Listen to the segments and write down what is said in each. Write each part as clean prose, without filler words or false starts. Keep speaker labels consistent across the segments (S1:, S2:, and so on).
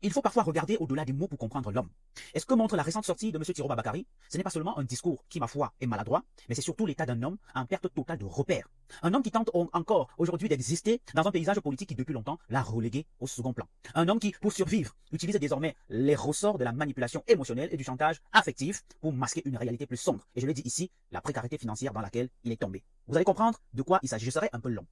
S1: Il faut parfois regarder au-delà des mots pour comprendre l'homme. Et ce que montre la récente sortie de M. Tiroma Bakary, ce n'est pas seulement un discours qui, ma foi, est maladroit, mais c'est surtout l'état d'un homme en perte totale de repères. Un homme qui tente encore aujourd'hui d'exister dans un paysage politique qui depuis longtemps l'a relégué au second plan. Un homme qui, pour survivre, utilise désormais les ressorts de la manipulation émotionnelle et du chantage affectif pour masquer une réalité plus sombre. Et je l'ai dit ici, la précarité financière dans laquelle il est tombé. Vous allez comprendre de quoi il s'agit. Je serai un peu long.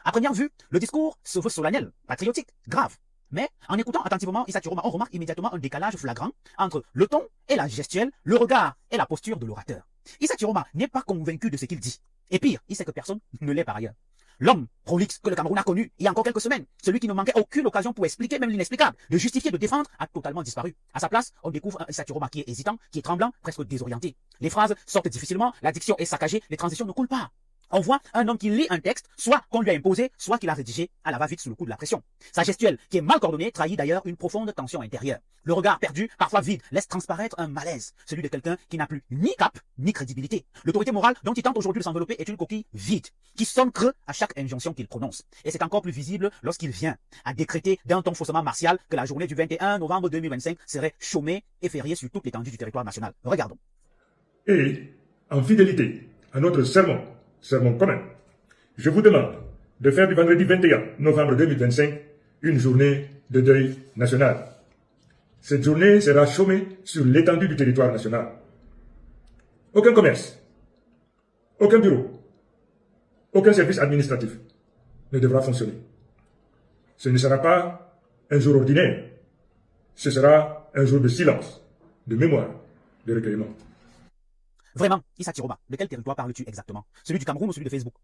S1: À première vue, le discours se veut solennel, patriotique, grave. Mais en écoutant attentivement Issa Tiroma, on remarque immédiatement un décalage flagrant entre le ton et la gestuelle, le regard et la posture de l'orateur. Issa Tiroma n'est pas convaincu de ce qu'il dit. Et pire, il sait que personne ne l'est par ailleurs. L'homme prolixe que le Cameroun a connu il y a encore quelques semaines, celui qui ne manquait aucune occasion pour expliquer même l'inexplicable, de justifier, de défendre, a totalement disparu. À sa place, on découvre un Issa Tiroma qui est hésitant, qui est tremblant, presque désorienté. Les phrases sortent difficilement, la diction est saccagée, les transitions ne coulent pas. On voit un homme qui lit un texte, soit qu'on lui a imposé, soit qu'il a rédigé à la va-vite sous le coup de la pression. Sa gestuelle, qui est mal coordonnée, trahit d'ailleurs une profonde tension intérieure. Le regard perdu, parfois vide, laisse transparaître un malaise, celui de quelqu'un qui n'a plus ni cap, ni crédibilité. L'autorité morale dont il tente aujourd'hui de s'envelopper est une coquille vide, qui sonne creux à chaque injonction qu'il prononce. Et c'est encore plus visible lorsqu'il vient à décréter d'un ton faussement martial que la journée du 21 novembre 2025 serait chômée et fériée sur toute l'étendue du territoire national. Regardons.
S2: Et, en fidélité à notre serment commun, je vous demande de faire du vendredi 21 novembre 2025 une journée de deuil national. Cette journée sera chômée sur l'étendue du territoire national. Aucun commerce, aucun bureau, aucun service administratif ne devra fonctionner. Ce ne sera pas un jour ordinaire, ce sera un jour de silence, de mémoire, de recueillement.
S1: Vraiment, Issa Tiroma, de quel territoire parles-tu exactement? Celui du Cameroun ou celui de Facebook?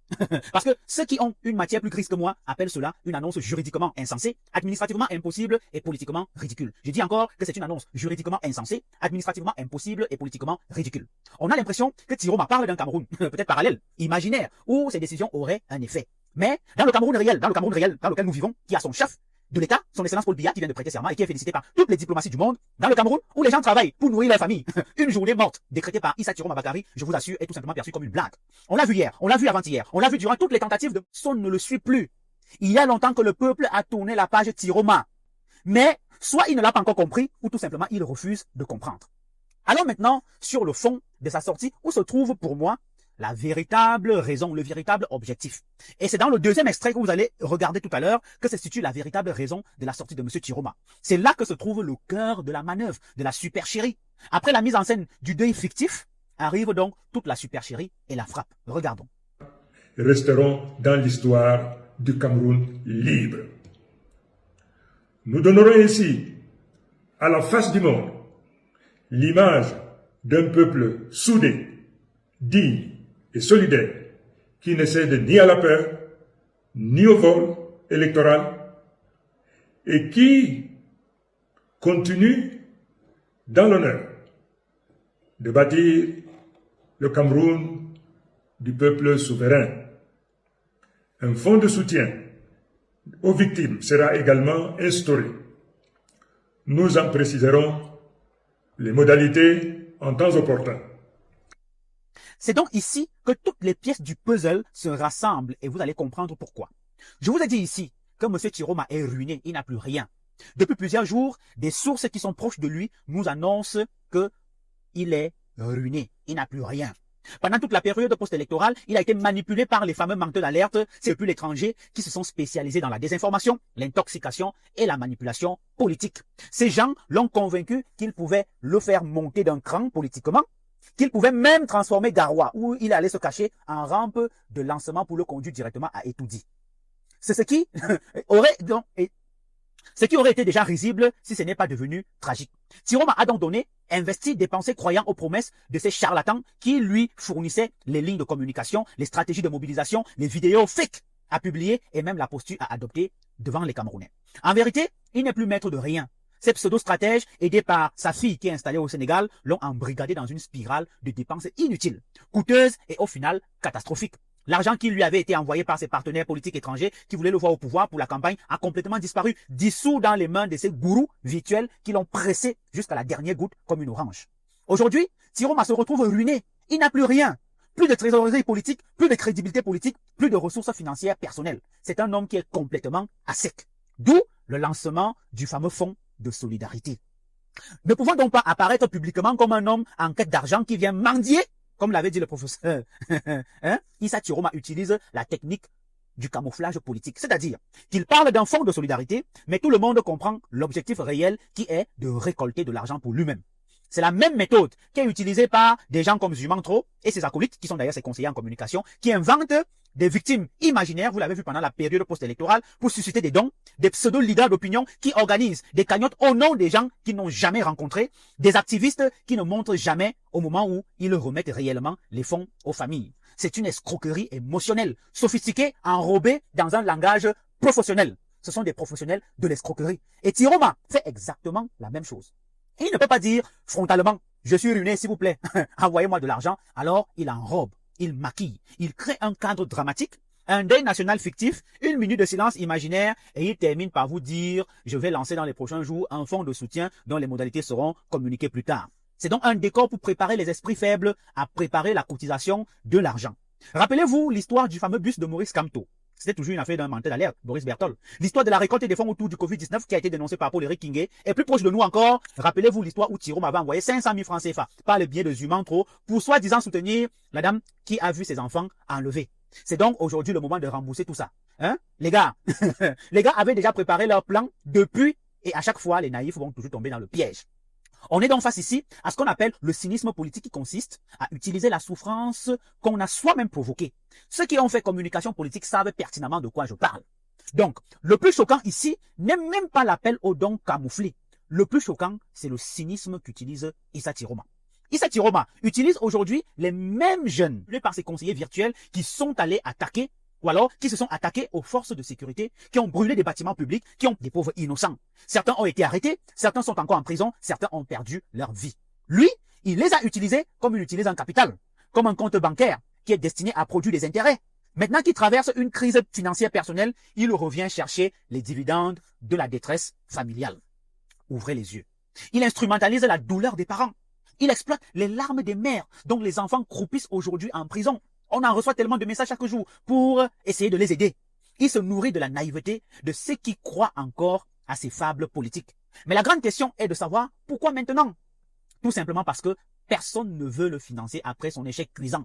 S1: Parce que ceux qui ont une matière plus grise que moi appellent cela une annonce juridiquement insensée, administrativement impossible et politiquement ridicule. Je dis encore que c'est une annonce juridiquement insensée, administrativement impossible et politiquement ridicule. On a l'impression que Tiroma parle d'un Cameroun, peut-être parallèle, imaginaire, où ces décisions auraient un effet. Mais dans le Cameroun réel dans lequel nous vivons, qui a son chef de l'État, son excellence Paul Biya, qui vient de prêter serment et qui est félicité par toutes les diplomaties du monde, dans le Cameroun, où les gens travaillent pour nourrir leur famille, une journée morte, décrétée par Issa Tiroma Bakary, je vous assure, est tout simplement perçue comme une blague. On l'a vu hier, on l'a vu avant-hier, on l'a vu durant toutes les tentatives de son ne le suit plus. Il y a longtemps que le peuple a tourné la page Tiroma. Mais, soit il ne l'a pas encore compris, ou tout simplement il refuse de comprendre. Alors maintenant, sur le fond de sa sortie, où se trouve pour moi la véritable raison, le véritable objectif. Et c'est dans le deuxième extrait que vous allez regarder tout à l'heure que se situe la véritable raison de la sortie de M. Tiroma. C'est là que se trouve le cœur de la manœuvre, de la supercherie. Après la mise en scène du deuil fictif, arrive donc toute la supercherie et la frappe. Regardons.
S2: Resterons dans l'histoire du Cameroun libre. Nous donnerons ainsi à la face du monde l'image d'un peuple soudé, digne et solidaire, qui ne cède ni à la peur, ni au vol électoral, et qui continue dans l'honneur de bâtir le Cameroun du peuple souverain. Un fonds de soutien aux victimes sera également instauré. Nous en préciserons les modalités en temps opportun.
S1: C'est donc ici que toutes les pièces du puzzle se rassemblent et vous allez comprendre pourquoi. Je vous ai dit ici que M. Tiroma est ruiné, il n'a plus rien. Depuis plusieurs jours, des sources qui sont proches de lui nous annoncent qu'il est ruiné, il n'a plus rien. Pendant toute la période post-électorale, il a été manipulé par les fameux menteurs d'alerte, c'est depuis l'étranger qui se sont spécialisés dans la désinformation, l'intoxication et la manipulation politique. Ces gens l'ont convaincu qu'il pouvait le faire monter d'un cran politiquement, qu'il pouvait même transformer Garoua, où il allait se cacher en rampe de lancement pour le conduire directement à Etoudi. C'est ce qui aurait été déjà risible si ce n'est pas devenu tragique. Tiroma a donc donné, investi, dépensé, croyant aux promesses de ces charlatans qui lui fournissaient les lignes de communication, les stratégies de mobilisation, les vidéos fake à publier et même la posture à adopter devant les Camerounais. En vérité, il n'est plus maître de rien. Ces pseudo-stratèges, aidés par sa fille qui est installée au Sénégal, l'ont embrigadé dans une spirale de dépenses inutiles, coûteuses et au final catastrophiques. L'argent qui lui avait été envoyé par ses partenaires politiques étrangers qui voulaient le voir au pouvoir pour la campagne a complètement disparu, dissous dans les mains de ces gourous virtuels qui l'ont pressé jusqu'à la dernière goutte comme une orange. Aujourd'hui, Tiroma se retrouve ruiné. Il n'a plus rien. Plus de trésorerie politique, plus de crédibilité politique, plus de ressources financières personnelles. C'est un homme qui est complètement à sec. D'où le lancement du fameux fonds de solidarité. Ne pouvons donc pas apparaître publiquement comme un homme en quête d'argent qui vient mendier, comme l'avait dit le professeur. Issa Chiroma utilise la technique du camouflage politique, c'est-à-dire qu'il parle d'un fonds de solidarité, mais tout le monde comprend l'objectif réel qui est de récolter de l'argent pour lui-même. C'est la même méthode qui est utilisée par des gens comme Zumantro et ses acolytes, qui sont d'ailleurs ses conseillers en communication, qui inventent des victimes imaginaires, vous l'avez vu pendant la période post-électorale, pour susciter des dons, des pseudo-leaders d'opinion qui organisent des cagnottes au nom des gens qu'ils n'ont jamais rencontrés, des activistes qui ne montrent jamais au moment où ils remettent réellement les fonds aux familles. C'est une escroquerie émotionnelle, sophistiquée, enrobée dans un langage professionnel. Ce sont des professionnels de l'escroquerie. Et Chiroma fait exactement la même chose. Il ne peut pas dire frontalement, je suis ruiné s'il vous plaît, envoyez-moi de l'argent. Alors il enrobe, il maquille, il crée un cadre dramatique, un deuil national fictif, une minute de silence imaginaire et il termine par vous dire, je vais lancer dans les prochains jours un fonds de soutien dont les modalités seront communiquées plus tard. C'est donc un décor pour préparer les esprits faibles à préparer la cotisation de l'argent. Rappelez-vous l'histoire du fameux bus de Maurice Kamto. C'était toujours une affaire d'un menteur d'alerte, Boris Berthold. L'histoire de la récolte des fonds autour du Covid-19 qui a été dénoncée par Paul-Éric Kingé est plus proche de nous encore. Rappelez-vous l'histoire où Thierry m'avait envoyé 500 000 francs CFA par le biais de Zumantro pour soi-disant soutenir la dame qui a vu ses enfants enlevés. C'est donc aujourd'hui le moment de rembourser tout ça. Les gars, les gars avaient déjà préparé leur plan depuis et à chaque fois, les naïfs vont toujours tomber dans le piège. On est donc face ici à ce qu'on appelle le cynisme politique qui consiste à utiliser la souffrance qu'on a soi-même provoquée. Ceux qui ont fait communication politique savent pertinemment de quoi je parle. Donc, le plus choquant ici n'est même pas l'appel aux dons camouflés. Le plus choquant, c'est le cynisme qu'utilise Issa Chiroma. Issa Chiroma utilise aujourd'hui les mêmes jeunes, par ses conseillers virtuels, qui sont allés attaquer ou alors qui se sont attaqués aux forces de sécurité, qui ont brûlé des bâtiments publics, qui ont des pauvres innocents. Certains ont été arrêtés, certains sont encore en prison, certains ont perdu leur vie. Lui, il les a utilisés comme il utilise un capital, comme un compte bancaire qui est destiné à produire des intérêts. Maintenant qu'il traverse une crise financière personnelle, il revient chercher les dividendes de la détresse familiale. Ouvrez les yeux. Il instrumentalise la douleur des parents. Il exploite les larmes des mères dont les enfants croupissent aujourd'hui en prison. On en reçoit tellement de messages chaque jour pour essayer de les aider. Il se nourrit de la naïveté de ceux qui croient encore à ces fables politiques. Mais la grande question est de savoir pourquoi maintenant? Tout simplement parce que personne ne veut le financer après son échec cuisant.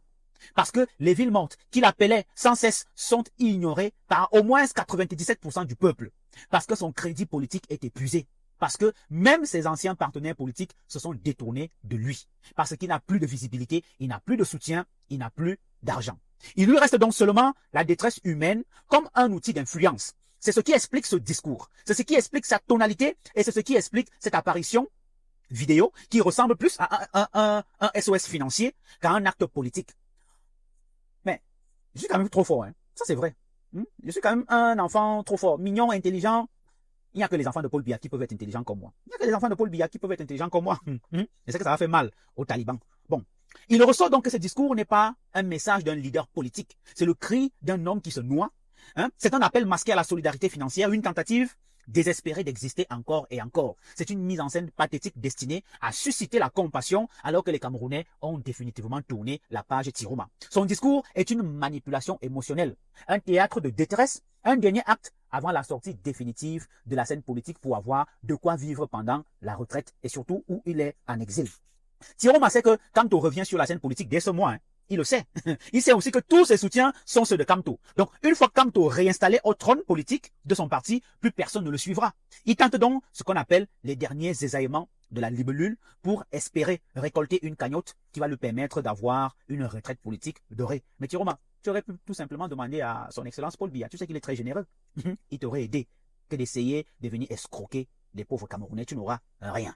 S1: Parce que les villes mortes qu'il appelait sans cesse sont ignorées par au moins 97% du peuple. Parce que son crédit politique est épuisé. Parce que même ses anciens partenaires politiques se sont détournés de lui. Parce qu'il n'a plus de visibilité, il n'a plus de soutien, il n'a plus d'argent. Il lui reste donc seulement la détresse humaine comme un outil d'influence. C'est ce qui explique ce discours. C'est ce qui explique sa tonalité et c'est ce qui explique cette apparition vidéo qui ressemble plus à un SOS financier qu'à un acte politique. Mais je suis quand même trop fort, hein. Ça c'est vrai. Je suis quand même un enfant trop fort, mignon, intelligent. Il n'y a que les enfants de Paul Biya qui peuvent être intelligents comme moi. Il n'y a que les enfants de Paul Biya qui peuvent être intelligents comme moi. Je sais que ça va faire mal aux talibans. Bon. Il ressort donc que ce discours n'est pas un message d'un leader politique. C'est le cri d'un homme qui se noie. C'est un appel masqué à la solidarité financière, une tentative désespérée d'exister encore et encore. C'est une mise en scène pathétique destinée à susciter la compassion alors que les Camerounais ont définitivement tourné la page Chiroma. Son discours est une manipulation émotionnelle, un théâtre de détresse, un dernier acte avant la sortie définitive de la scène politique pour avoir de quoi vivre pendant la retraite et surtout où il est en exil. Chiroma sait que Kamto revient sur la scène politique dès ce mois. Il le sait. Il sait aussi que tous ses soutiens sont ceux de Kamto. Donc, une fois Kamto réinstallé au trône politique de son parti, plus personne ne le suivra. Il tente donc ce qu'on appelle les derniers ésaillements de la libellule pour espérer récolter une cagnotte qui va lui permettre d'avoir une retraite politique dorée. Mais Chiroma, tu aurais pu tout simplement demander à son excellence Paul Biya. Tu sais qu'il est très généreux. Il t'aurait aidé que d'essayer de venir escroquer des pauvres Camerounais. Tu n'auras rien.